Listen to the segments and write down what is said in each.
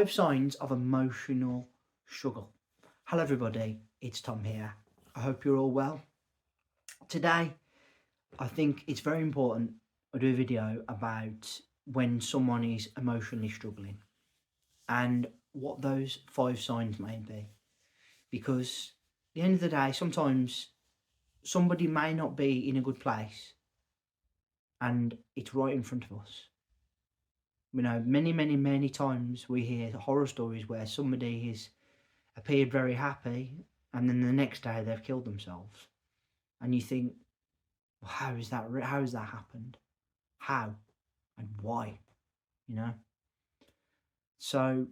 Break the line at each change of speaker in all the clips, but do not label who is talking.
5 signs of emotional struggle. Hello everybody, it's Tom here. I hope you're all well. Today, I think it's very important I do a video about when someone is emotionally struggling and what those 5 signs may be. Because at the end of the day, sometimes somebody may not be in a good place and it's right in front of us. You know, many times we hear horror stories where somebody has appeared very happy and then the next day they've killed themselves. And you think, well, how has that happened? How and why? You know? So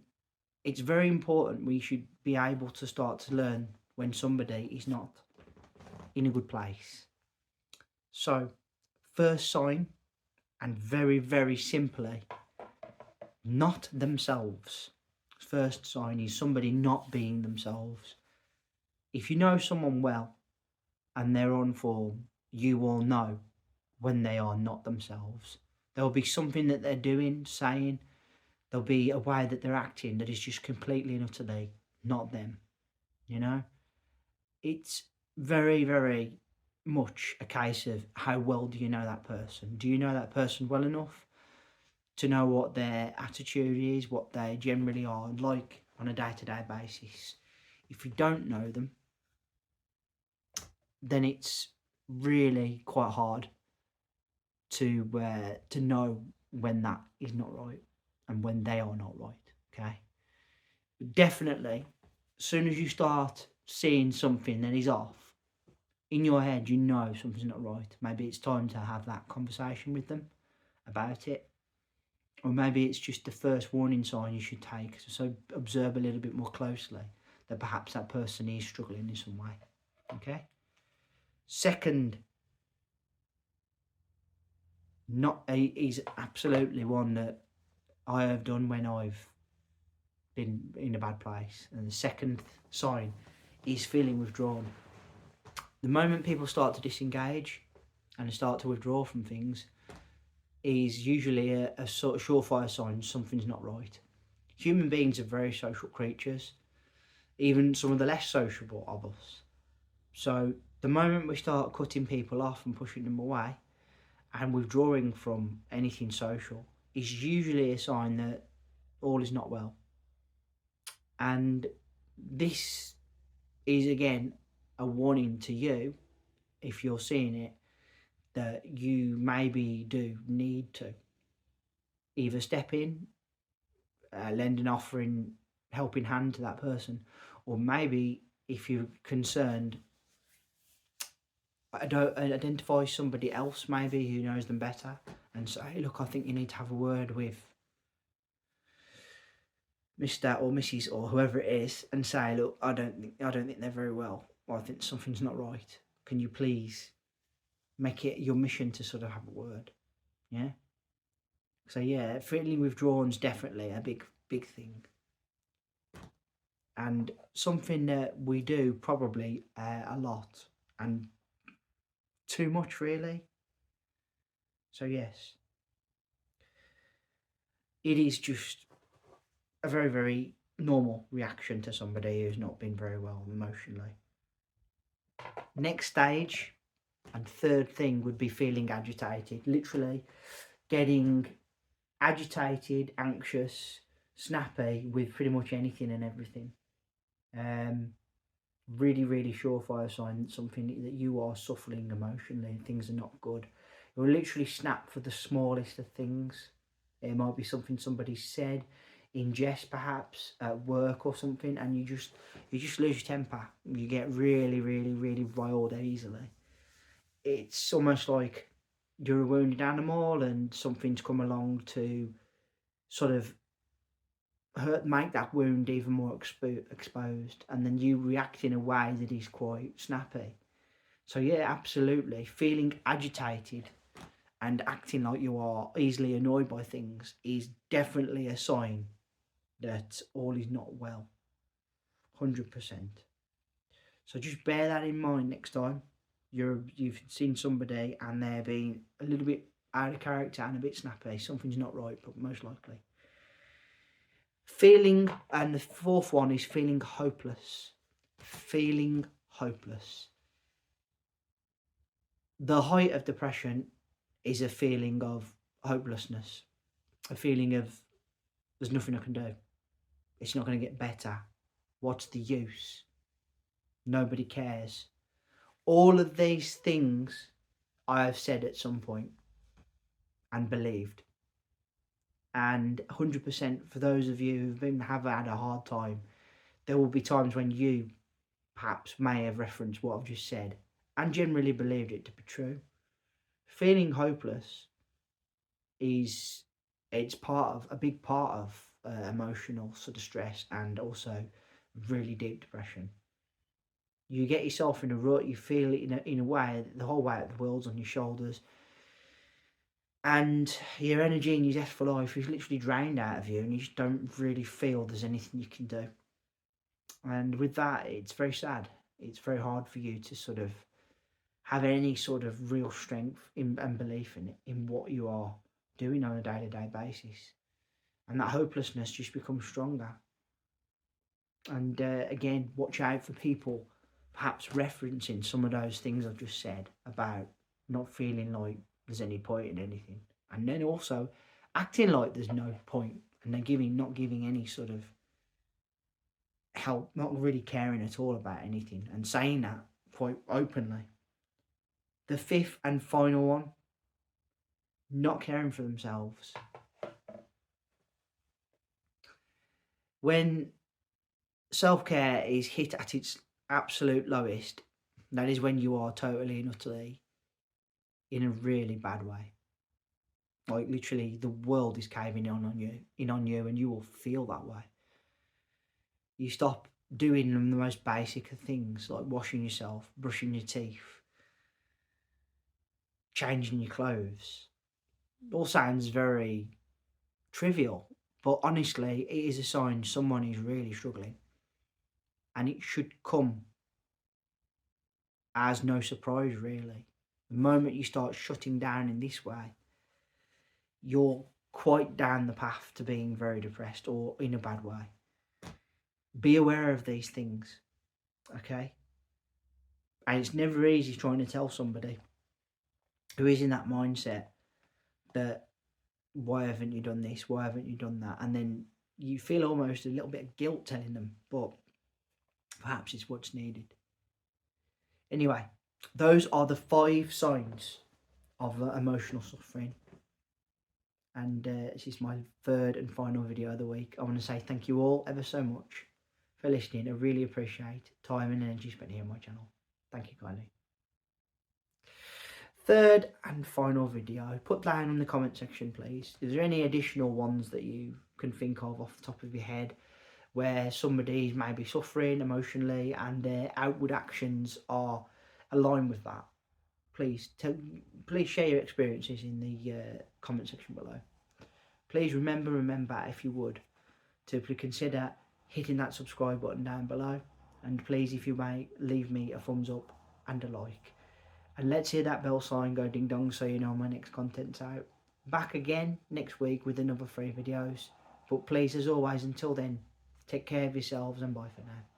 it's very important we should be able to start to learn when somebody is not in a good place. So, first sign, and very simply, not themselves. First sign is somebody not being themselves. If you know someone well and they're on form, you will know when they are not themselves. There'll be something that they're doing, saying, there'll be a way that they're acting that is just completely and utterly not them. You know? It's very much a case of how well do you know that person? Do you know that person well enough to know what their attitude is, what they generally are like on a day-to-day basis? If you don't know them, then it's really quite hard to know when that is not right and when they are not right. Okay, but definitely, as soon as you start seeing something that is off in your head, you know something's not right. Maybe it's time to have that conversation with them about it. Or maybe it's just the first warning sign you should take. So observe a little bit more closely that perhaps that person is struggling in some way. Okay? Second, is absolutely one that I have done when I've been in a bad place. And the second sign is feeling withdrawn. The moment people start to disengage and start to withdraw from things, is usually a sort of surefire sign something's not right. Human beings are very social creatures, even some of the less sociable of us. So the moment we start cutting people off and pushing them away and withdrawing from anything social is usually a sign that all is not well. And this is again a warning to you, if you're seeing it, that you maybe do need to either step in, lend an offering, helping hand to that person, or maybe if you're concerned, identify somebody else maybe who knows them better and say, look, I think you need to have a word with Mr. or Mrs. or whoever it is, and say, look, I don't think they're very well, or I think something's not right. Can you please make it your mission to sort of have a word? Yeah. So yeah, feeling withdrawn's definitely a big thing, and something that we do probably a lot and too much, really. So yes, it is just a very normal reaction to somebody who's not been very well emotionally. Next stage and third thing would be feeling agitated, literally getting agitated, anxious, snappy with pretty much anything and everything. Really surefire sign that something that you are suffering emotionally and things are not good. It will literally snap for the smallest of things. It might be something somebody said in jest, perhaps at work or something, and you just lose your temper. You get really riled easily. It's almost like you're a wounded animal and something's come along to sort of make that wound even more exposed, and then you react in a way that is quite snappy. So yeah, absolutely, feeling agitated and acting like you are easily annoyed by things is definitely a sign that all is not well. 100%. So just bear that in mind next time you've seen somebody and they're being a little bit out of character and a bit snappy. Something's not right, but most likely. Feeling, and the fourth one is feeling hopeless. Feeling hopeless. The height of depression is a feeling of hopelessness, a feeling of there's nothing I can do. It's not going to get better. What's the use? Nobody cares. All of these things I have said at some point and believed. And 100% for those of you who have had a hard time, there will be times when you perhaps may have referenced what I've just said and generally believed it to be true. Feeling hopeless it's a big part of emotional sort of stress and also really deep depression. You get yourself in a rut, you feel it in a way, the whole weight of the world's on your shoulders, and your energy and your zest for life is literally drained out of you, and you just don't really feel there's anything you can do. And with that, it's very sad. It's very hard for you to sort of have any sort of real strength and belief in it, in what you are doing on a day-to-day basis. And that hopelessness just becomes stronger. And again, watch out for people perhaps referencing some of those things I've just said about not feeling like there's any point in anything. And then also acting like there's no point, and they're not giving any sort of help, not really caring at all about anything, and saying that quite openly. The fifth and final one, not caring for themselves. When self-care is hit at its absolute lowest, that is when you are totally and utterly in a really bad way. Like literally the world is caving in on you, and you will feel that way. You stop doing the most basic of things like washing yourself, brushing your teeth, changing your clothes. It all sounds very trivial, but honestly, it is a sign someone is really struggling. And it should come as no surprise, really. The moment you start shutting down in this way, you're quite down the path to being very depressed or in a bad way. Be aware of these things, okay? And it's never easy trying to tell somebody who is in that mindset that, why haven't you done this? Why haven't you done that? And then you feel almost a little bit of guilt telling them, but perhaps it's what's needed. Anyway, those are the 5 signs of emotional suffering. And this is my third and final video of the week. I want to say thank you all ever so much for listening. I really appreciate time and energy spent here on my channel. Thank you kindly. Third and final video, put down in the comment section please, is there any additional ones that you can think of off the top of your head where somebody's maybe suffering emotionally and their outward actions are aligned with that? Please share your experiences in the comment section below. Please remember if you would, to consider hitting that subscribe button down below, and please, if you may, leave me a thumbs up and a like. And let's hear that bell sign go ding dong so you know my next content's out. Back again next week with another 3 videos. But please, as always, until then, take care of yourselves and bye for now.